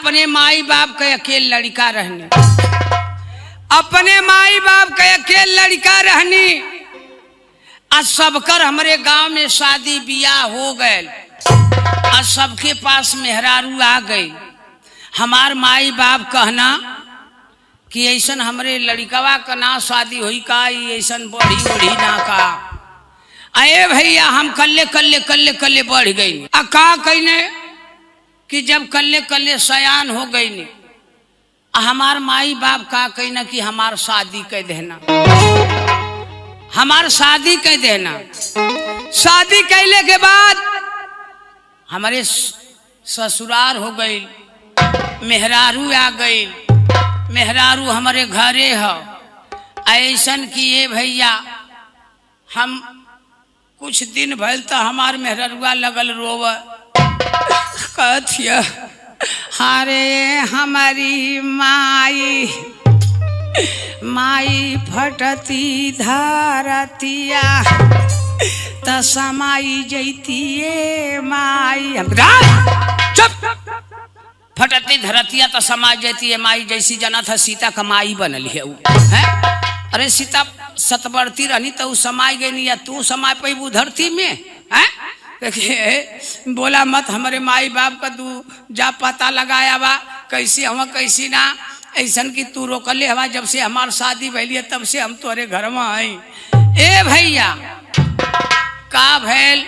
अपने माई बाप के अकेले लड़का रहने, अपने माई बाप के अकेले लड़का रहनी। आज सबकर हमारे गांव में शादी बियाह हो गए, आज सबके पास मेहरारू आ गई। हमार माई बाप कहना कि ऐसन हमरे लड़कवा का ना शादी हुई का, ऐसन बढ़ी उड़ी ना का। अरे भैया हम कल्ले कल्ले कल्ले कल्ले बढ़ गई। का कहने कि जब कल्ले कल्ले सयान हो गई ने, हमार माई बाप का कहना कि हमार शादी कह देना, हमार शादी कह देना। शादी कैले के बाद हमारे ससुराल हो गई, मेहरारू आ गई, मेहरारू हमारे घरे हो। ऐसन किए भैया हम कुछ दिन भल तो हमार मेहरुआ लगल रोव, कथिया अरे हमारी माई माई फटती धरतिया त समाई जैतिए माई। चुप, फटती धरतिया तो समाज जाती है माई। जैसी जना था सीता का माई बनल है वो है। अरे सीता सतवर्ती रहनी तो समाय गई नहीं, या तू समाय पैबू धरती में है। देखिए बोला मत हमारे माई बाप का तू जा पता लगाया बा कैसी हम कैसी ना। ऐसन की तू रोकले हवा, जब से हमार शादी भैली तब से हम तोरे घर में आई। ए भैया का भैल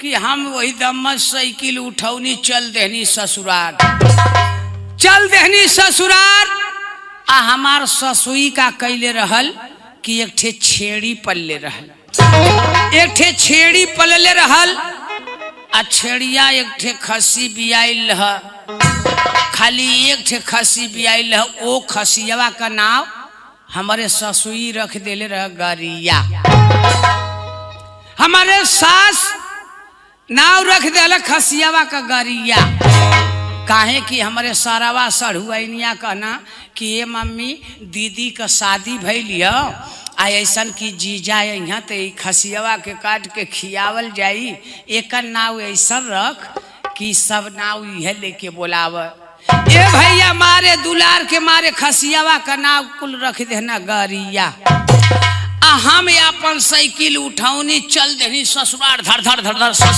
कि हम वही दम्मत साइकिल उठौनी चल देनी ससुराल, चल देनी ससुराल। आ हमार ससुई का कैले रहल कि एक ठे छेड़ी पल्ले रहल, एक ठे छेड़ी पलले रहल। आ छेड़िया एक ठे खसी बियाइल रह, खाली एक ठे खसी बियाइल रह। ओ खसियावा का नाम हमारे ससुई रख देले रह गरिया। हमारे सास नाव रख देला खसियावा का गरिया। काहे कि हमारे सारावा सढ़ुआनिया कहना कि ये मम्मी दीदी का शादी भैलिया, आ ऐसन की जीजा यहाँ तो खसियावा के काट के खियावल जाई। एक नाव ऐसा रख कि सब नाव यह लेके बोलाव। ए भैया मारे दुलार के मारे खसियावा का नाव कुल रख देना गरिया। हम अपन साइकिल उठौनी चल देनी ससुराल, धर धर धर धर सर।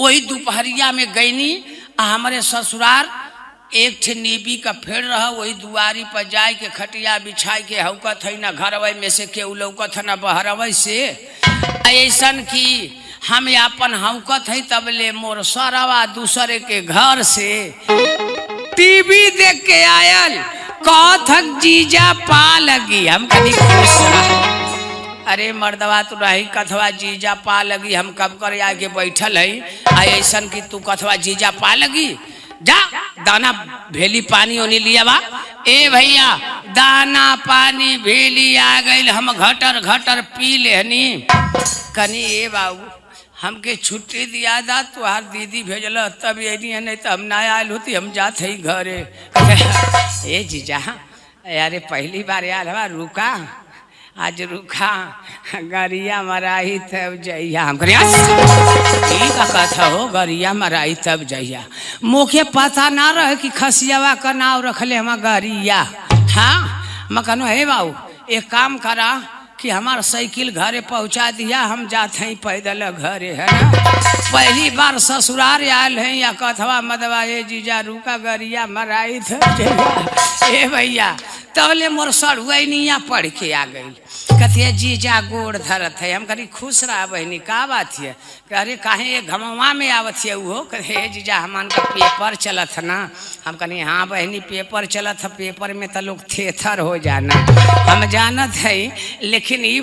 वही दोपहरिया में गईनी। हमारे ससुराल एक ठे नीबी का फेड़ रहा, वही दुआरी पर जाए के खटिया बिछाई के हौकत है ना घरवे में से के उलौकत है ना बहरवे से। ऐसन की हम अपन हौकत है तब ले मोर सरवा दूसरे के घर से टीवी देख के आयल, कथक जीजा पा लगी। हम कभी खुश, अरे मर्दवा तू रही कथवा जीजा पा लगी, हम कब कर आके बैठल है। ऐसन की तू कथवा जीजा पा लगी, जा दाना भेली पानी ओनी लिया बा। ए भैया दाना पानी भेली आ गई, हम घटर घटर पी लेनी। कनी ए बाबू हमके छुट्टी दिया दा, तुहार दीदी भेजल तब ये नहीं तो हम ना आयल होती, हम जात है घरे। ए जीजा अरे पहली बार आयल हवा, रुका आज रुका, गरिया मराई तब जइया। हम का कथा हो गरिया मराई तब जइया। मोके पता ना रहे कि खसियावा का नाव रखले हम गरिया। हाँ मैं कहनो हे बाबू एक काम करा कि हमार साइकिल घरे पहुंचा दिया, हम जाते हैं पैदल घरे है ना। पहली बार ससुराल आयल है या कथवा मदवा ये जीजा रुका गरिया मराई तब जइया। ए भैया तबले मोर सड़ुआनिया पढ़ के आ गई, कहती जीजा गोड़ धरत है। हम कहीं खुश रहा बहनी का बात है। अरे काहे घमवा में आवत है वो, कहे जीजा हमान का पेपर चलत है ना। हम कहीं हाँ बहनी पेपर चलत है, पेपर में तो लोग थेथर हो जाना हम जानत है। लेकिन ये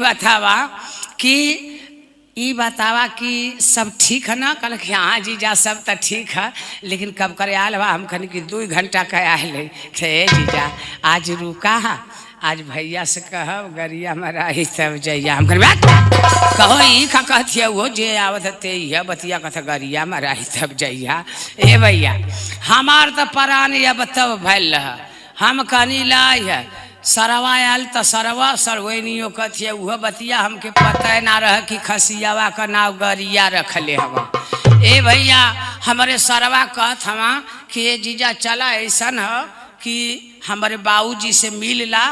बतावा कि सब ठीक है ना। कल हाँ जीजा सब तो ठीक है, लेकिन कब करे आयल बा। हम कहीं कि 2 घंटा का आयल थे जीजा आज रुका, आज भैया से कहब गरिया मराई तब जइया। हम कहो ई का कहती वो जे आवत ते यह बतिया कथा गरिया मराई तब जइया। ए भैया हमार तो परान अब तब भैल रहा। हम कहनी लाई है सरवा आयल तो सरवा सरवैनियो कथिए वह बतिया हमके पता ना रह कि खसियावा का नाव गरिया रखले हवा। ए भैया हमारे सरवा कहत हवा कि ये जीजा चला ऐसन है कि हमारे बाबूजी से मिल ला,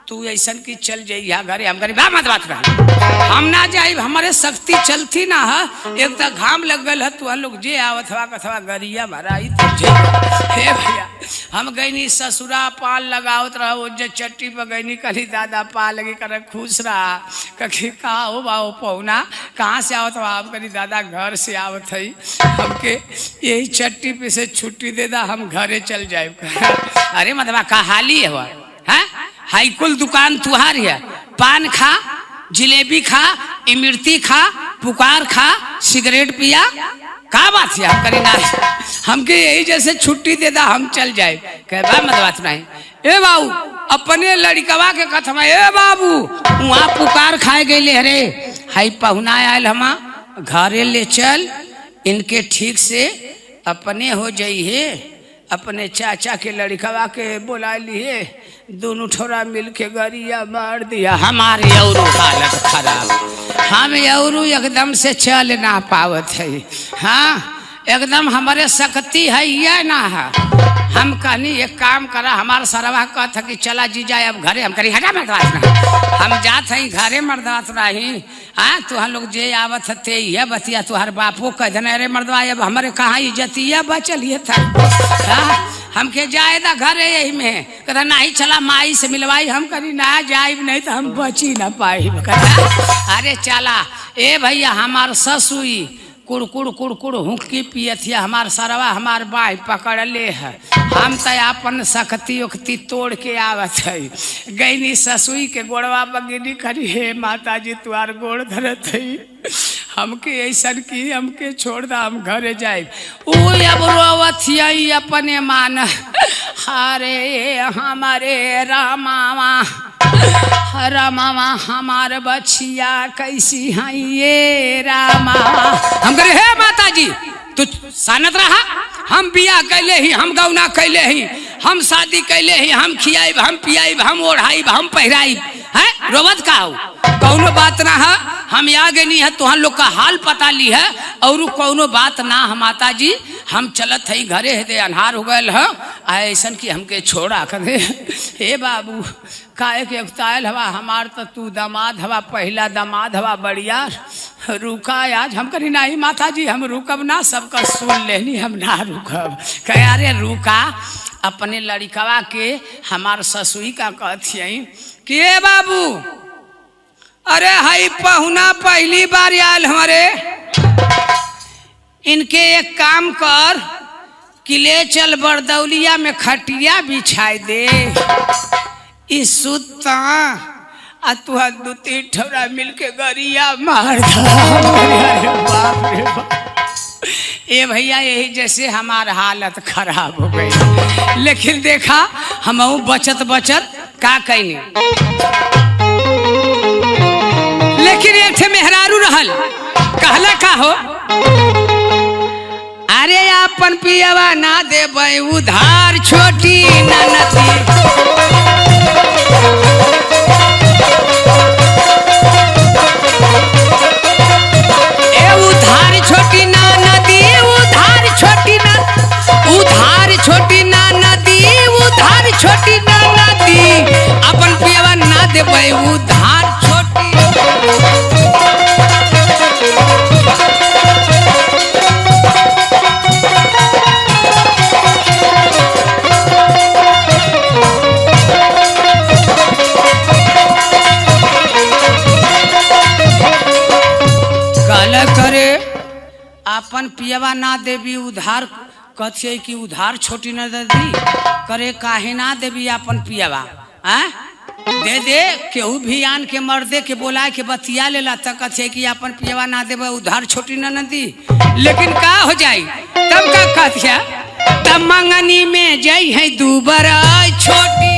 तू ऐसन की चल जाइया घरे। हम गरीब मत बात रहा, हम ना जाए, हमारे शक्ति चलती ना है। एक तो घाम लग गल है, तू लोग जे आवत हवा कथवा गरिया भराई हे भैया। हम गईनी ससुरा पान लगावत रहा, वो जो चट्टी पर गईनी कली दादा पा लगे कर खुश रहा। कभी कहा हो बाबू पौना कहाँ से आवत हवा? हम कही दादा घर से आवत है, हमके यही चट्टी पे से छुट्टी दे दा, हम घरे चल जाए। अरे मतलब का हाली है वह है? हाई कुल दुकान तुहार है, पान खा, जिलेबी खा, इमरती खा, पुकार खा, सिगरेट पिया, का बात है? हम करी ना, हमके यही जैसे छुट्टी दे दा, हम चल जाए। कह मत बात नहीं। ए बाबू अपने लड़कवा के कथमा, ए बाबू वहाँ पुकार खाए गए रे, हाई पहुना आयल हमा घरे ले चल, इनके ठीक से अपने हो जाइए। अपने चाचा के लड़कवा के बोला लिए, दोनों ठोरा मिल के गरिया मार दिया। हमारी और हालत खराब, हम और एकदम से चल ना पावत है। हाँ एकदम हमारे शक्ति है या ना है। हम कहनी एक काम करा, हमारा सरवा कहता कि चला जीजा अब घरे। हम करी हटा मर्दवात ना, हम जात हैं घरे मर्दवात नहीं। हाँ तुहार लोग जे आवत थे ये बतिया, तुहार बापो कह देना अरे मर्दवा अब हमारे कहाँ इज्जतिया बचल ये था। हाँ हमके जाएदा घरे यही में, कहता नहीं चला माई से मिलवाई। हम करी ना जाए नहीं तो हम बची ना पाई। अरे चला ए भैया, हमार ससुई कुड़कुड़ कुड़कुड़ हुक्की पियथिया, हमार सरवा हमार बाई पकड़ ले है। हम तो अपन शक्ति उक्ति तोड़ के आवत है। गईनी ससुई के गोड़वा बगिनी करी, हे माता जी तुहार गोड़ धरत है, हमके ऐसन की हमके छोड़ दा, हम घरे जाए। अब रोवथिया अपने मान, अरे हमारे रामावा रामावा हमार बछिया कैसी है ये रामावा। हम करे हे माता जी तू सानत रहा, हम बिया कैले ही, हम गौना कैले ही, हम शादी कैले ही, हम खियाइब, हम पियाइब, हम ओढ़ाइब, हम पहराइब, है रोवत का हो? कौनो बात ना है, हम आगे नहीं है, तुहार लोग का हाल पता ली है और कौनो बात ना है माता जी। हम चलत है घरे है, दे अन्हार हो गए है, ऐसन की हमके छोड़ा करे। हे बाबू काहे के उगतायल हवा, हमार तो तू दामाद हवा, पहला दामाद हवा, बढ़िया रुका आज। हम करी नहीं माता जी हम रुकब ना, सबका सुन लेनी, हम ना रुकब। कहे अरे रुका, अपने लड़कवा के हमार ससुई का कहती कि ए बाबू अरे हाई पहुना पहली बार आयल हमारे, इनके एक काम कर कि ले चल बरदौलिया में खटिया बिछाई दे, इस सुता आ तुहा दू तीन ठोरा मिल के गरिया मार बाप रे बाप। ए भैया यही जैसे हमार हालत खराब हो गई, लेकिन देखा हम बचत बचत का कैनी। लेकिन एक थे मेहरारू रहल, कहला का हो, अरे अपन पियवा ना देबै उधार छोटी ननदी, ए उधार छोटी ना नदी, उधार छोटी ना, उधार छोटी ना नदी, उधार छोटी ना नदी, अपन पियवा ना देबै उधार छोटी। करे अपन पियवा ना देवी उधार, कहते कि उधार छोटी न दी, करे काहे ना देवी अपन पियवा, दे दे केहू भी आन के मर्दे के बोला के बतिया लेला, तक कहते कि अपन पियवा ना देवे उधार छोटी न दी। लेकिन का हो जाई तब का कहतिया, तब मंगनी में जाई है दूबर छोटी।